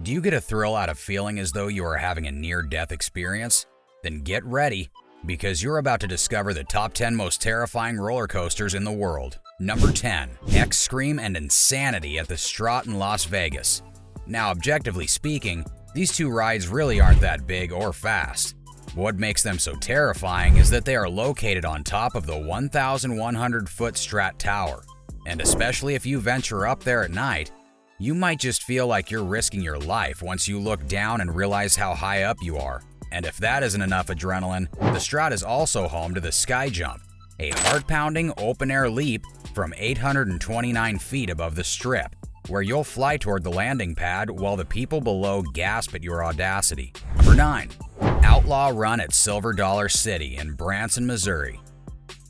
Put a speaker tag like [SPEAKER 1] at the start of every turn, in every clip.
[SPEAKER 1] Do you get a thrill out of feeling as though you are having a near-death experience? Then get ready, because you're about to discover the top 10 most terrifying roller coasters in the world. Number 10. Extreme and Insanity at the Strat in Las Vegas. Now, objectively speaking, these two rides really aren't that big or fast. What makes them so terrifying is that they are located on top of the 1,100-foot Strat Tower. And especially if you venture up there at night, you might just feel like you're risking your life once you look down and realize how high up you are. And if that isn't enough adrenaline, the Strat is also home to the Sky Jump, a heart-pounding open-air leap from 829 feet above the Strip, where you'll fly toward the landing pad while the people below gasp at your audacity. Number 9. Outlaw Run at Silver Dollar City in Branson, Missouri.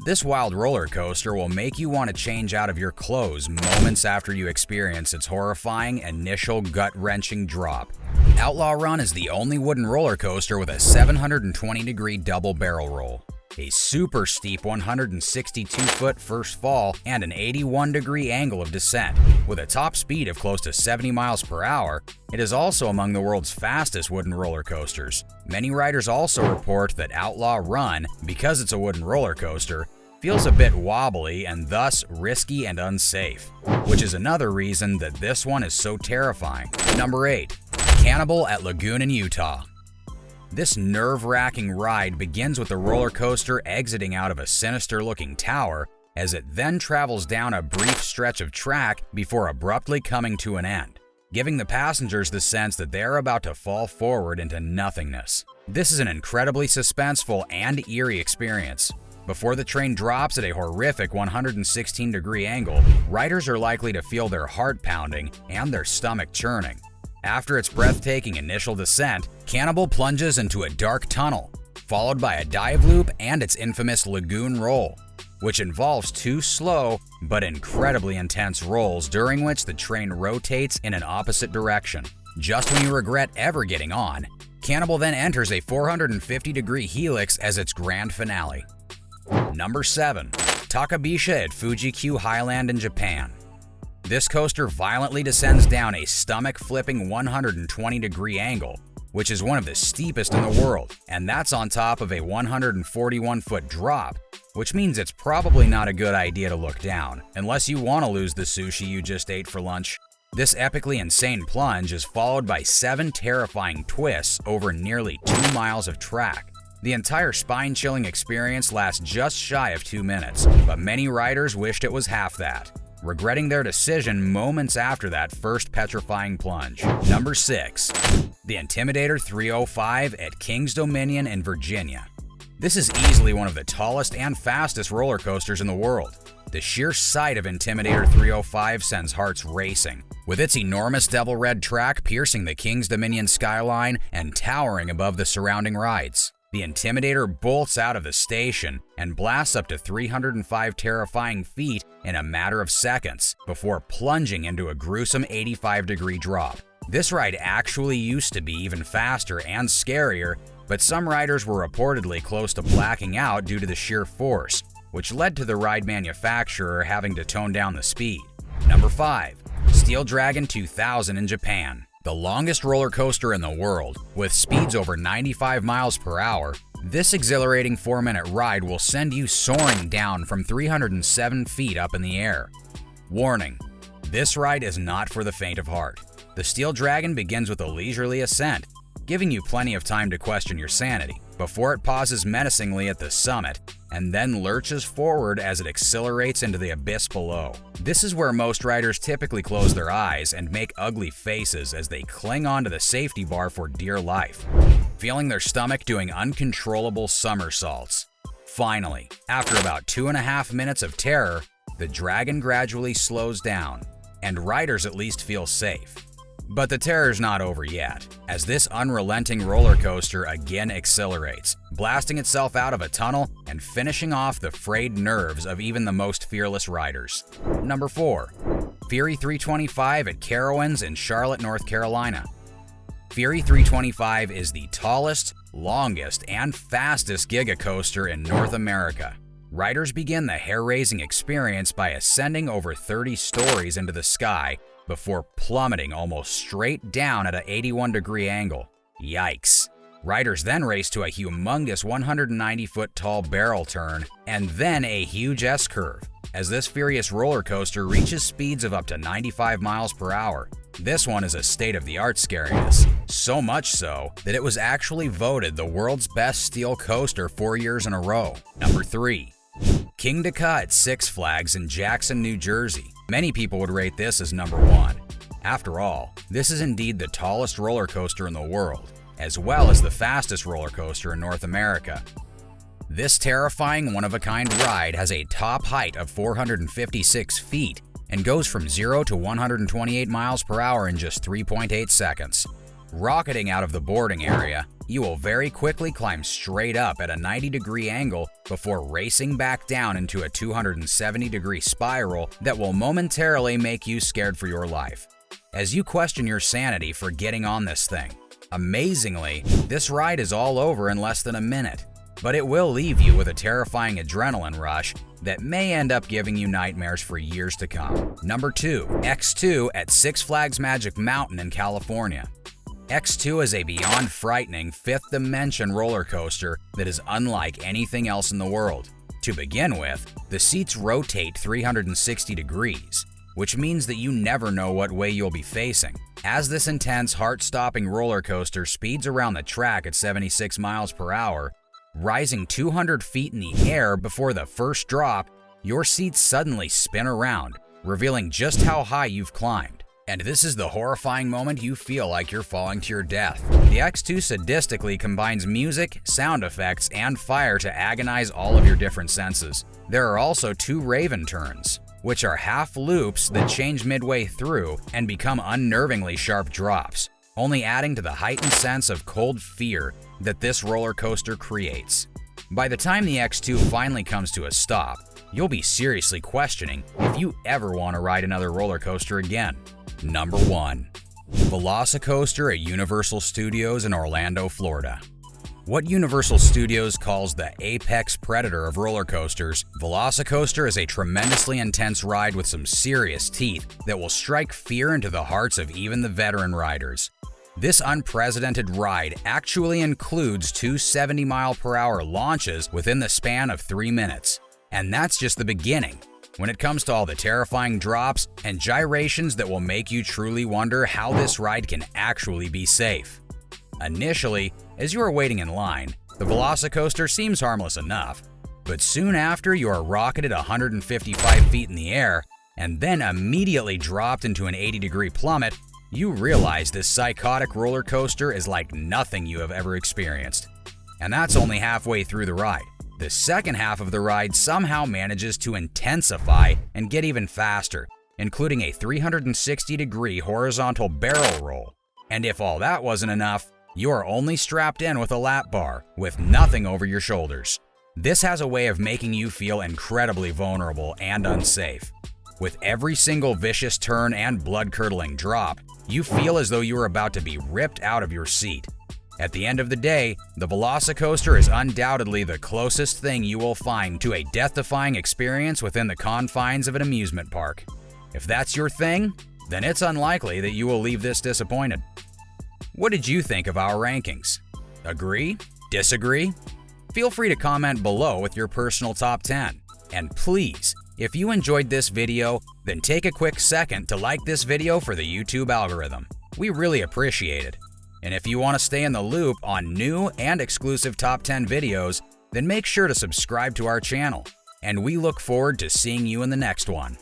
[SPEAKER 1] This wild roller coaster will make you want to change out of your clothes moments after you experience its horrifying initial gut-wrenching drop. Outlaw Run is the only wooden roller coaster with a 720-degree double barrel roll, a super steep 162-foot first fall, and an 81-degree angle of descent. With a top speed of close to 70 miles per hour, it is also among the world's fastest wooden roller coasters. Many riders also report that Outlaw Run, because it's a wooden roller coaster, feels a bit wobbly and thus risky and unsafe, which is another reason that this one is so terrifying. Number 8. Cannibal at Laguna, Utah. This nerve-wracking ride begins with the roller coaster exiting out of a sinister-looking tower as it then travels down a brief stretch of track before abruptly coming to an end, giving the passengers the sense that they're about to fall forward into nothingness. This is an incredibly suspenseful and eerie experience. Before the train drops at a horrific 116-degree angle, riders are likely to feel their heart pounding and their stomach churning. After its breathtaking initial descent, Cannibal plunges into a dark tunnel, followed by a dive loop and its infamous lagoon roll, which involves two slow but incredibly intense rolls during which the train rotates in an opposite direction. Just when you regret ever getting on, Cannibal then enters a 450-degree helix as its grand finale. Number 7. Takabisha at Fuji-Q Highland in Japan. This coaster violently descends down a stomach-flipping 120-degree angle, which is one of the steepest in the world, and that's on top of a 141-foot drop, which means it's probably not a good idea to look down, unless you want to lose the sushi you just ate for lunch. This epically insane plunge is followed by 7 terrifying twists over nearly 2 miles of track. The entire spine-chilling experience lasts just shy of 2 minutes, but many riders wished it was half that, regretting their decision moments after that first petrifying plunge. Number 6. The Intimidator 305 at Kings Dominion in Virginia. This is easily one of the tallest and fastest roller coasters in the world. The sheer sight of Intimidator 305 sends hearts racing, with its enormous devil red track piercing the Kings Dominion skyline and towering above the surrounding rides. The Intimidator bolts out of the station and blasts up to 305 terrifying feet in a matter of seconds before plunging into a gruesome 85-degree drop. This ride actually used to be even faster and scarier, but some riders were reportedly close to blacking out due to the sheer force, which led to the ride manufacturer having to tone down the speed. Number 5. Steel Dragon 2000 in Japan. The longest roller coaster in the world, with speeds over 95 miles per hour, this exhilarating 4-minute ride will send you soaring down from 307 feet up in the air. Warning: this ride is not for the faint of heart. The Steel Dragon begins with a leisurely ascent, giving you plenty of time to question your sanity, before it pauses menacingly at the summit and then lurches forward as it accelerates into the abyss below. This is where most riders typically close their eyes and make ugly faces as they cling onto the safety bar for dear life, feeling their stomach doing uncontrollable somersaults. Finally, after about 2.5 minutes of terror, the dragon gradually slows down, and riders at least feel safe. But the terror's not over yet, as this unrelenting roller coaster again accelerates, blasting itself out of a tunnel and finishing off the frayed nerves of even the most fearless riders. Number 4. Fury 325 at Carowinds in Charlotte, North Carolina. Fury 325 is the tallest, longest, and fastest giga coaster in North America. Riders begin the hair-raising experience by ascending over 30 stories into the sky before plummeting almost straight down at an 81-degree angle. Yikes. Riders then race to a humongous 190-foot tall barrel turn and then a huge S-curve, as this furious roller coaster reaches speeds of up to 95 miles per hour. This one is a state-of-the-art scariest, so much so that it was actually voted the world's best steel coaster 4 years in a row. Number 3. King Dakar at Six Flags in Jackson, New Jersey. Many people would rate this as number 1. After all, this is indeed the tallest roller coaster in the world, as well as the fastest roller coaster in North America. This terrifying one-of-a-kind ride has a top height of 456 feet and goes from 0 to 128 miles per hour in just 3.8 seconds. Rocketing out of the boarding area, you will very quickly climb straight up at a 90-degree angle before racing back down into a 270-degree spiral that will momentarily make you scared for your life, as you question your sanity for getting on this thing. Amazingly, this ride is all over in less than a minute, but it will leave you with a terrifying adrenaline rush that may end up giving you nightmares for years to come. Number 2. X2 at Six Flags Magic Mountain in California. X2 is a beyond frightening fifth dimension roller coaster that is unlike anything else in the world. To begin with, the seats rotate 360 degrees, which means that you never know what way you'll be facing. As this intense, heart-stopping roller coaster speeds around the track at 76 miles per hour, rising 200 feet in the air before the first drop, your seats suddenly spin around, revealing just how high you've climbed. And this is the horrifying moment you feel like you're falling to your death. The X2 sadistically combines music, sound effects, and fire to agonize all of your different senses. There are also 2 Raven turns, which are half loops that change midway through and become unnervingly sharp drops, only adding to the heightened sense of cold fear that this roller coaster creates. By the time the X2 finally comes to a stop, you'll be seriously questioning if you ever want to ride another roller coaster again. Number 1. Veloci Coaster at Universal Studios in Orlando, Florida. What Universal Studios calls the apex predator of roller coasters, Veloci Coaster is a tremendously intense ride with some serious teeth that will strike fear into the hearts of even the veteran riders. This unprecedented ride actually includes 2 70-mile-per-hour launches within the span of 3 minutes. And that's just the beginning. When it comes to all the terrifying drops and gyrations that will make you truly wonder how this ride can actually be safe. Initially, as you are waiting in line, the Veloci Coaster seems harmless enough, but soon after you are rocketed 155 feet in the air and then immediately dropped into an 80-degree plummet, you realize this psychotic roller coaster is like nothing you have ever experienced. And that's only halfway through the ride. The second half of the ride somehow manages to intensify and get even faster, including a 360-degree horizontal barrel roll. And if all that wasn't enough, you are only strapped in with a lap bar, with nothing over your shoulders. This has a way of making you feel incredibly vulnerable and unsafe. With every single vicious turn and blood-curdling drop, you feel as though you are about to be ripped out of your seat. At the end of the day, the Veloci Coaster is undoubtedly the closest thing you will find to a death-defying experience within the confines of an amusement park. If that's your thing, then it's unlikely that you will leave this disappointed. What did you think of our rankings? Agree? Disagree? Feel free to comment below with your personal top 10. And please, if you enjoyed this video, then take a quick second to like this video for the YouTube algorithm. We really appreciate it. And if you want to stay in the loop on new and exclusive top 10 videos, then make sure to subscribe to our channel. And we look forward to seeing you in the next one.